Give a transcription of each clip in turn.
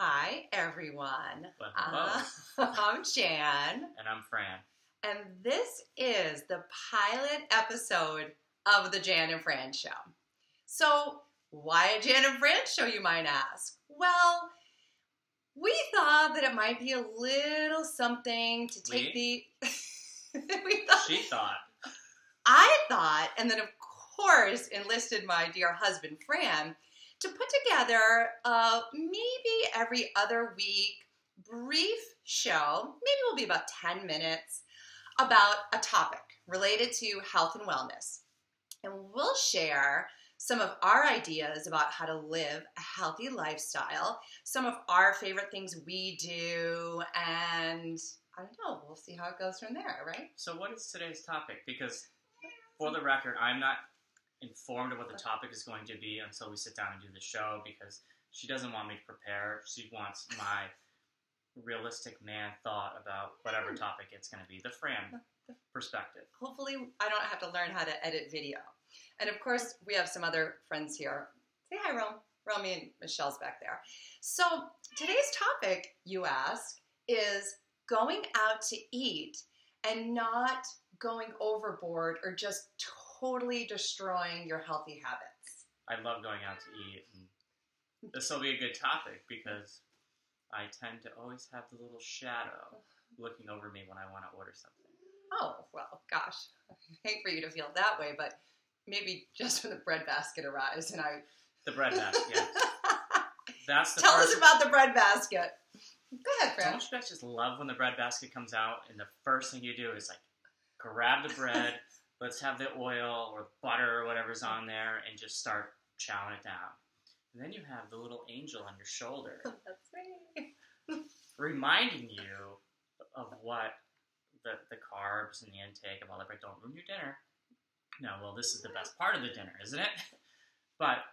Hi, everyone. Well, hello. I'm Jan. And I'm Fran. And this is the pilot episode of the Jan and Fran Show. So, why a Jan and Fran Show, you might ask? Well, we thought that it might be a little something to take She thought. I thought, and then of course enlisted my dear husband, Fran, to put together maybe every other week brief show, maybe it will be about 10 minutes, about a topic related to health and wellness. And we'll share some of our ideas about how to live a healthy lifestyle, some of our favorite things we do, and I don't know, we'll see how it goes from there, right? So what is today's topic? Because for the record, I'm not informed of what the topic is going to be until we sit down and do the show, because she doesn't want me to prepare. She wants my realistic man thought about whatever topic it's going to be. The Fran perspective. Hopefully I don't have to learn how to edit video. And of course, we have some other friends here. Say hi, Rome. Romy and Michelle's back there. So today's topic, you ask, is going out to eat and not going overboard or just totally destroying your healthy habits. I love going out to eat. And this will be a good topic because I tend to always have the little shadow looking over me when I want to order something. Oh, well, gosh. I hate for you to feel that way, but maybe just when the bread basket arrives and I... The bread basket, yeah. That's the Tell us about the bread basket. Go ahead, Fran. Don't you guys just love when the bread basket comes out and the first thing you do is like grab the bread, let's have the oil or butter or whatever's on there and just start chowing it down. And then you have the little angel on your shoulder. That's me. Reminding you of what the carbs and the intake of all that bread. Don't ruin your dinner. No, well, this is the best part of the dinner, isn't it? But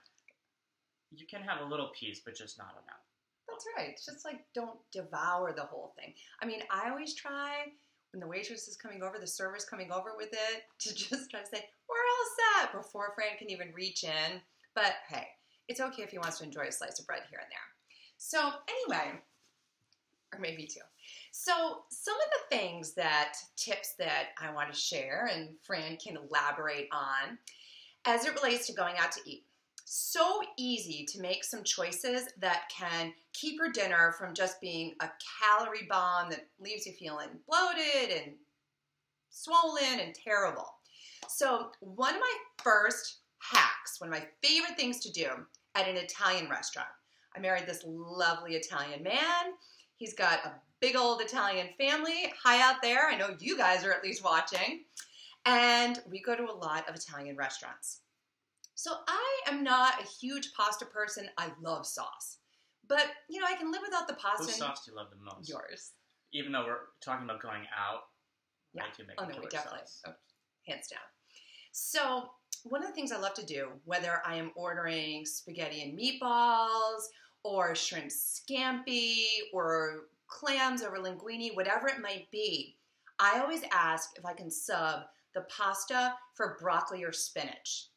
you can have a little piece, but just not enough. That's right. It's just like, don't devour the whole thing. I mean, I always try, when the waitress is coming over, the server's coming over with it, to just try to say, we're all set, before Fran can even reach in. But hey, it's okay if he wants to enjoy a slice of bread here and there. So anyway, or maybe two. So some of the tips that I want to share, and Fran can elaborate on, as it relates to going out to eat. So easy to make some choices that can keep your dinner from just being a calorie bomb that leaves you feeling bloated and swollen and terrible. So one of my first hacks, one of my favorite things to do at an Italian restaurant. I married this lovely Italian man. He's got a big old Italian family. Hi out there. I know you guys are at least watching. And we go to a lot of Italian restaurants. So I am not a huge pasta person. I love sauce. But, you know, I can live without the pasta. Whose sauce do you love the most? Yours. Even though we're talking about going out, yeah. I do make we definitely. sauce. Oh, hands down. So one of the things I love to do, whether I am ordering spaghetti and meatballs or shrimp scampi or clams over linguine, whatever it might be, I always ask if I can sub the pasta for broccoli or spinach.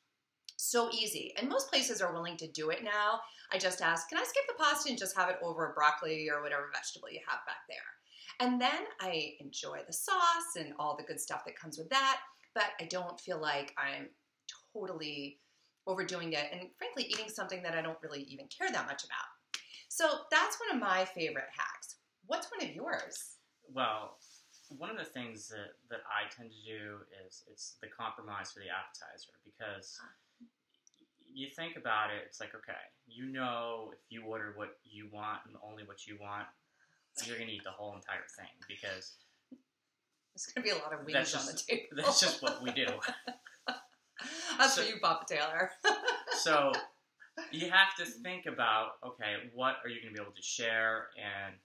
So easy. And most places are willing to do it now. I just ask, can I skip the pasta and just have it over broccoli or whatever vegetable you have back there? And then I enjoy the sauce and all the good stuff that comes with that, but I don't feel like I'm totally overdoing it and frankly eating something that I don't really even care that much about. So that's one of my favorite hacks. What's one of yours? Well, one of the things that I tend to do is it's the compromise for the appetizer, because you think about it, it's like, okay, you know, if you order what you want and only what you want, you're going to eat the whole entire thing, because there's going to be a lot of wings on the table. That's just what we do. That's for you, Papa Taylor. So you have to think about, okay, what are you going to be able to share? And,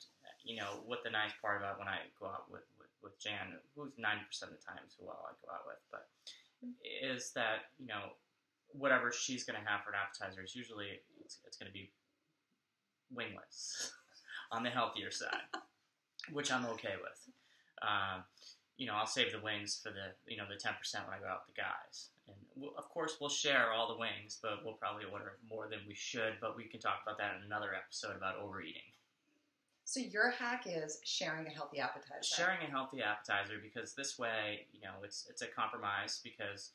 you know, what the nice part about when I go out with Jan, who's 90% of the time who I go out with, but is that, you know, whatever she's going to have for an appetizer is usually, it's going to be wingless on the healthier side, which I'm okay with. You know, I'll save the wings for the 10% when I go out with the guys. And of course, we'll share all the wings, but we'll probably order more than we should. But we can talk about that in another episode about overeating. So your hack is sharing a healthy appetizer. Sharing a healthy appetizer, because this way, it's a compromise, because,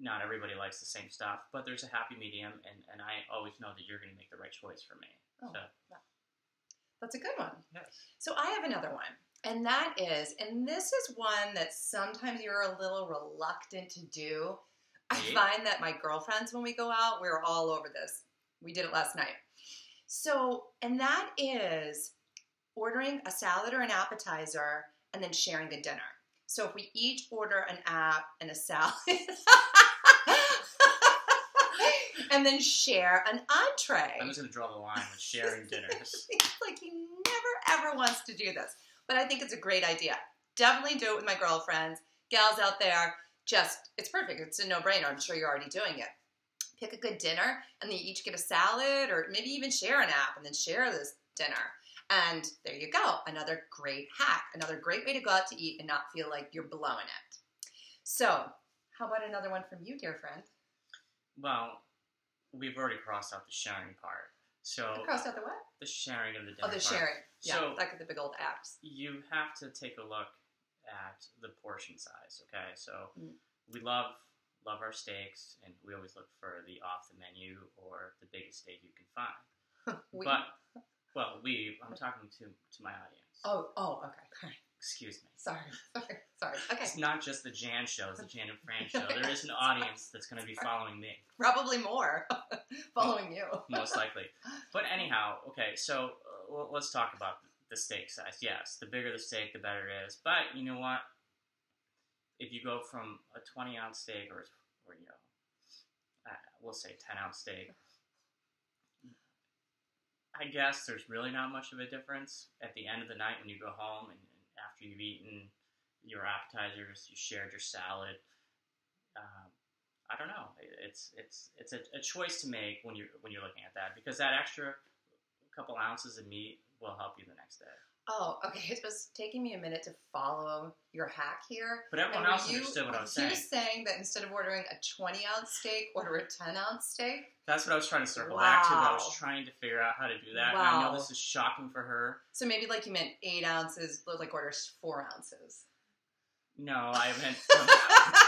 not everybody likes the same stuff, but there's a happy medium, and I always know that you're going to make the right choice for me. Oh, so. That's a good one. Yes. So I have another one, and that is, and this is one that sometimes you're a little reluctant to do. I find that my girlfriends, when we go out, we're all over this. We did it last night. So, and that is ordering a salad or an appetizer and then sharing a dinner. So if we each order an app and a salad and then share an entree. I'm just going to draw the line with sharing dinners. Like he never ever wants to do this. But I think it's a great idea. Definitely do it with my girlfriends. Gals out there, it's perfect. It's a no-brainer. I'm sure you're already doing it. Pick a good dinner, and then you each get a salad, or maybe even share an app and then share this dinner. And there you go. Another great hack. Another great way to go out to eat and not feel like you're blowing it. So, how about another one from you, dear friend? Well, we've already crossed out the sharing part. So you crossed out the what? The sharing of the dinner part. Oh, the sharing. Yeah, so like the big old apps. You have to take a look at the portion size, okay? So we love our steaks, and we always look for the off the menu or the biggest steak you can find. I'm talking to my audience. Oh, okay. Excuse me. Sorry. Okay. It's not just the Jan show, it's the Jan and Fran show. There is an audience that's going to be following me. Probably more following you. Most likely. But anyhow, okay, so let's talk about the steak size. Yes, the bigger the steak, the better it is. But you know what? If you go from a 20-ounce steak or we'll say 10-ounce steak, I guess there's really not much of a difference at the end of the night when you go home and after you've eaten your appetizers, you shared your salad. I don't know. It's a choice to make when you're looking at that, because that extra couple ounces of meat will help you the next day. Oh, okay. It was taking me a minute to follow your hack here. But everyone else understood what I was saying. You saying that instead of ordering a 20-ounce steak, order a 10-ounce steak? That's what I was trying to circle back to. But I was trying to figure out how to do that. Wow. And I know this is shocking for her. So maybe like you meant 8 ounces, like order 4 ounces. No, I meant from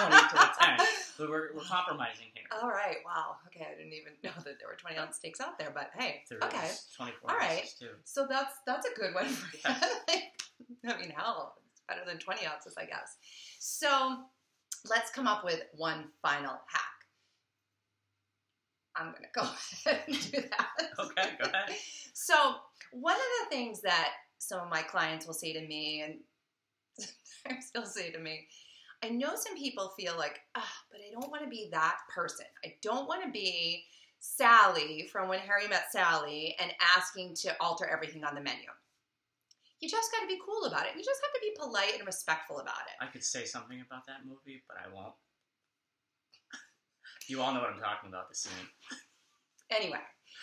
20 to a 10. But we're compromising here. All right. Wow. Okay. I didn't even know that there were 20-ounce steaks out there, but hey. There okay. is 24 all right. ounces too. So that's a good one for yeah. I mean, hell, it's better than 20 ounces, I guess. So let's come up with one final hack. I'm going to go ahead and do that. Okay, go ahead. So one of the things that some of my clients will say to me, and sometimes still say to me, I know some people feel like, but I don't want to be that person. I don't want to be Sally from When Harry Met Sally and asking to alter everything on the menu. You just got to be cool about it. You just have to be polite and respectful about it. I could say something about that movie, but I won't. You all know what I'm talking about, the scene. Anyway,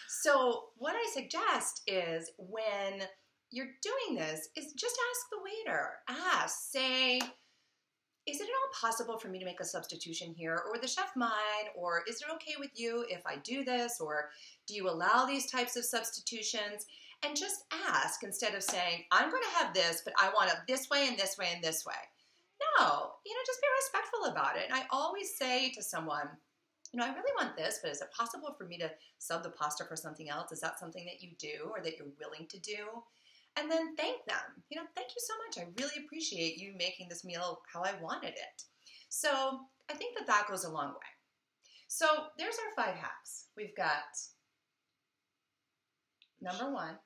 so what I suggest is when you're doing this is just ask the waiter. Say, is it at all possible for me to make a substitution here? Or would the chef mind? Or is it okay with you if I do this? Or do you allow these types of substitutions? And just ask instead of saying, I'm going to have this, but I want it this way and this way and this way. No, just be respectful about it. And I always say to someone, I really want this, but is it possible for me to sub the pasta for something else? Is that something that you do or that you're willing to do? And then thank them. Thank you so much. I really appreciate you making this meal how I wanted it. So I think that goes a long way. So there's our 5 hacks. We've got number 1.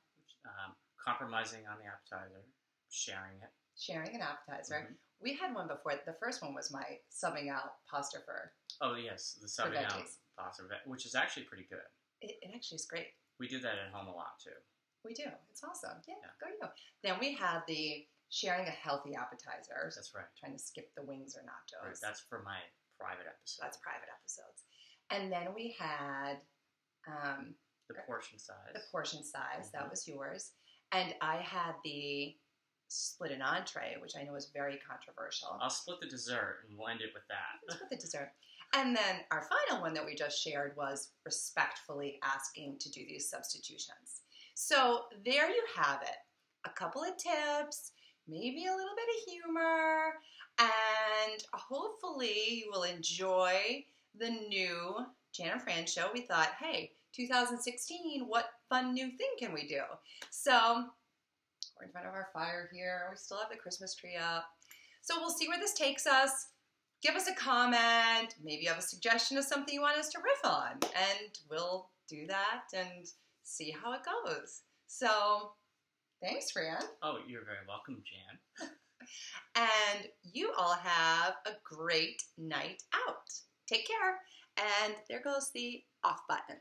Compromising on the appetizer, sharing it. Sharing an appetizer. Mm-hmm. We had one before. The first one was my subbing out pasta for. Oh yes, the subbing out pasta, which is actually pretty good. It actually is great. We do that at home a lot too. We do. It's awesome. Yeah, go you. Then we had the sharing a healthy appetizer. That's right. Trying to skip the wings or nachos. Right. That's for my private episodes. That's private episodes. And then we had the portion size. The portion size. Mm-hmm. That was yours. And I had the split an entree, which I know is very controversial. I'll split the dessert and we'll end it with that. Let's split the dessert. And then our final one that we just shared was respectfully asking to do these substitutions. So there you have it. A couple of tips, maybe a little bit of humor, and hopefully you will enjoy the new Jan and Fran show. We thought, hey, 2016, what fun new thing can we do? So we're in front of our fire here. We still have the Christmas tree up. So we'll see where this takes us. Give us a comment. Maybe you have a suggestion of something you want us to riff on, and we'll do that and see how it goes. So thanks, Fran. Oh, you're very welcome, Jan. And you all have a great night out. Take care. And there goes the off button.